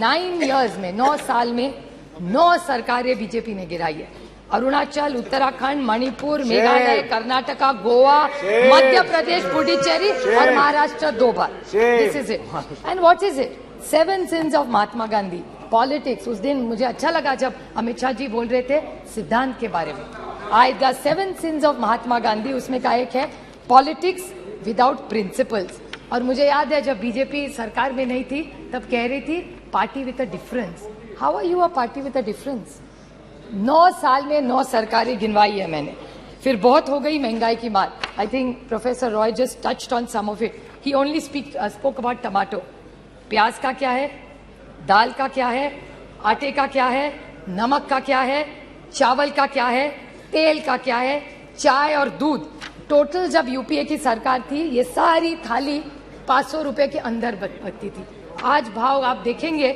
9 years में 9 साल में 9 सरकारें बीजेपी ने गिराई है। अरुणाचल, उत्तराखंड, मणिपुर, मेघालय, कर्नाटका, गोवा, मध्य प्रदेश, पुडुचेरी और महाराष्ट्र 2 बार। This is it. And what is it? 7 sins of Mahatma Gandhi. Politics, उस दिन मुझे अच्छा लगा जब अमित शाह जी बोल रहे थे सिद्धांत के बारे में। I the 7 sins of Mahatma Gandhi, उसमें का एक है पॉलिटिक्स विदाउट प्रिंसिपल्स। और मुझे याद है जब बीजेपी सरकार में नहीं थी तब कह रही थी party with a difference. How are you a party with a difference? 9 साल में 9 सरकारें गिनवाई है मैंने। फिर बहुत हो गई महंगाई की बात। I think professor Roy just touched on some of it. He only spoke about tomato. प्याज का क्या है, दाल का क्या है, आटे का क्या है, नमक का क्या है, चावल का क्या है, तेल का क्या है, चाय और दूध। टोटल जब यूपीए की सरकार थी ये सारी थाली 500 रुपए के अंदर बचती थी। आज भाव आप देखेंगे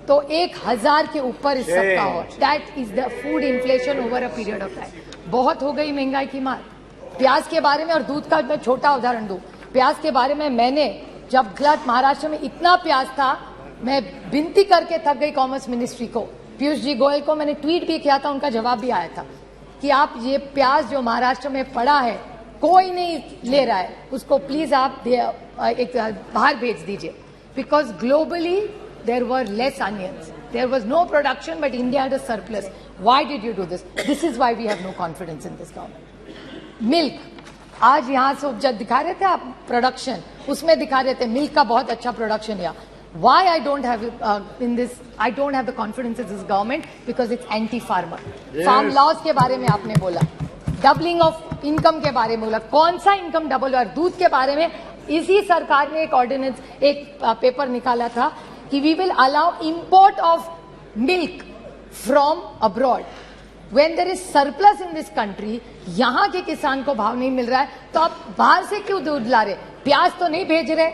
तो 1000 के ऊपर इस सब का हो। That is the food inflation over a period of time. बहुत हो गई महंगाई की मार। प्याज के बारे में और दूध का मैं छोटा उदाहरण दूं। प्याज के बारे में मैंने जब महाराष्ट्र में इतना प्याज था, मैं विनती करके थक गई कॉमर्स मिनिस्ट्री को, पीयूष जी गोयल को मैंने ट्वीट भी किया था, उनका जवाब भी आया था कि आप ये प्याज जो महाराष्ट्र में पड़ा है कोई नहीं ले रहा है, उसको प्लीज आप एक बाहर भेज दीजिए। Because globally there were less onions. There was no production, but India had a surplus. Why did you do this? This is why we have no confidence in this government. Milk. आज यहाँ से जब दिखा रहे थे आप production, उसमें दिखा रहे थे मिल्क का बहुत अच्छा प्रोडक्शन है। Why I don't have in this? I don't have the confidence in this government because it's anti-farmer. Farm laws के बारे में आपने बोला, डबलिंग ऑफ इनकम के बारे में बोला। कौन सा इनकम डबल हुआ? दूध के बारे में इसी सरकार ने एक ऑर्डिनेंस, एक पेपर निकाला था कि we will allow import of milk from abroad. When there is surplus in this country, यहाँ के किसान को भाव नहीं मिल रहा है तो आप बाहर से क्यों दूध ला रहे? प्याज तो नहीं भेज रहे,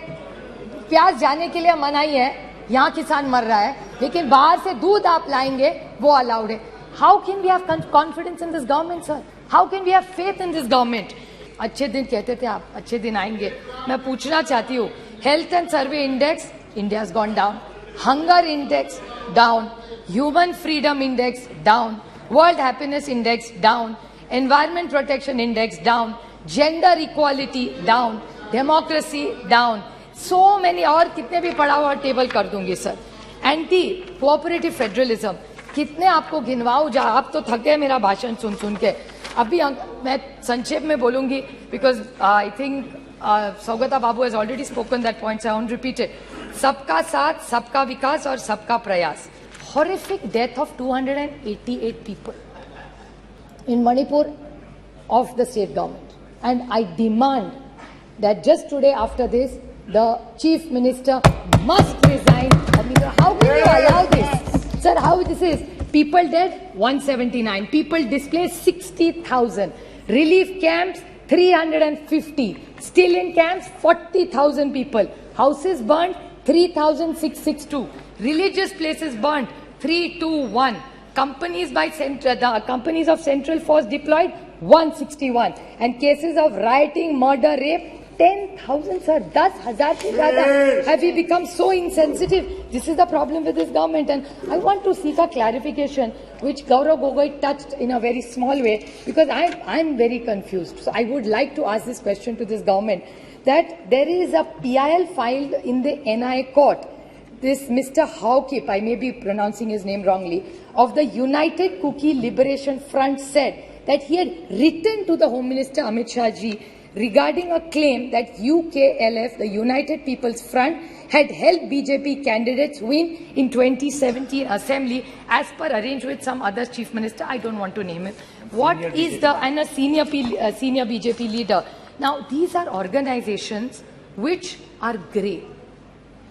प्याज जाने के लिए मनाही है, यहाँ किसान मर रहा है, लेकिन बाहर से दूध आप लाएंगे वो अलाउड है। How can we have confidence in this government, sir? How can we have faith in this government? अच्छे दिन कहते थे आप, अच्छे दिन आएंगे। मैं पूछना चाहती हूँ, health and survey index India has gone down. Hunger index down. Human freedom index down. World happiness index down. Environment protection index down. Gender equality down. Democracy down. So many और कितने भी पढ़ा हुआ टेबल कर दूंगी sir. Anti cooperative federalism कितने आपको गिनवाऊं जा, आप तो थक गए मेरा भाषण सुन सुन के। अभी मैं संक्षेप में बोलूंगी because I think Saugata Babu has already spoken that point, so I won't repeat it. सबका साथ, सबका विकास और सबका प्रयास। Horrific death of 288 people in Manipur of the state government, and I demand that just today after this, the chief minister must resign. How can you allow this, sir? How this is? People dead 179, people displaced 60,000, relief camps 350, still in camps 40,000 people, houses burnt 3,662, religious places burnt 321, companies by the companies of Central Force deployed 161, and cases of rioting, murder, rape 10,000, sir. 10,000 se zyada. Have we become so insensitive? This is the problem with this government, and I want to seek a clarification, which Gaurav Gogoi touched in a very small way, because I'm very confused. So I would like to ask this question to this government, that there is a PIL filed in the NI court. This Mr. Haukip, I may be pronouncing his name wrongly, of the United Kuki Liberation Front said that he had written to the Home Minister Amit Shah ji regarding a claim that UKLF, the United People's Front, had helped BJP candidates win in 2017 assembly as per arranged with some other chief minister. I don't want to name him. What is the, and a senior BJP leader. Now, these are organizations which are grey.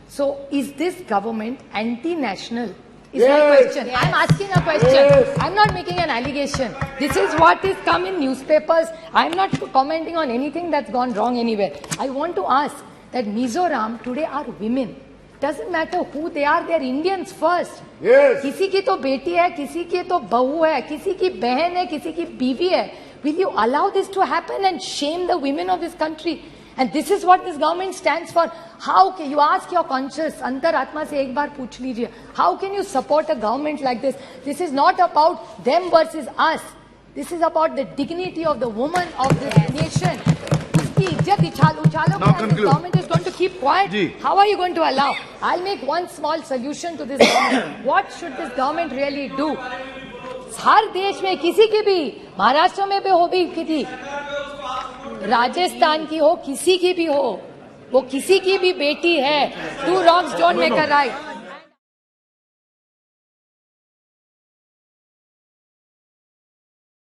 So, is this government anti-national? Is my question. Yes. I'm asking a question. Yes. I'm not making an allegation. This is what is come in newspapers. I'm not commenting on anything that's gone wrong anywhere. I want to ask that Mizoram today are women. Doesn't matter who they are Indians first. Yes. किसी की तो बेटी है, किसी की तो बहू है, किसी की बहन है, किसी की बीवी है. Will you allow this to happen and shame the women of this country? And this is what this government stands for. How can you ask your conscience, अंतरात्मा से एक बार पूछ लीजिए, how can you support a government like this? This is not about them versus us. This is about the dignity of the woman of this nation. उसकी इज्जत उछालोगे and the government is going to keep quiet. How are you going to allow? I'll make one small solution to this government. What should this government really do? हर देश में किसी की भी, महाराष्ट्र में भी हो भी किसी, राजस्थान की हो, किसी की भी हो, वो किसी की भी बेटी है. 2 wrongs don't make a right.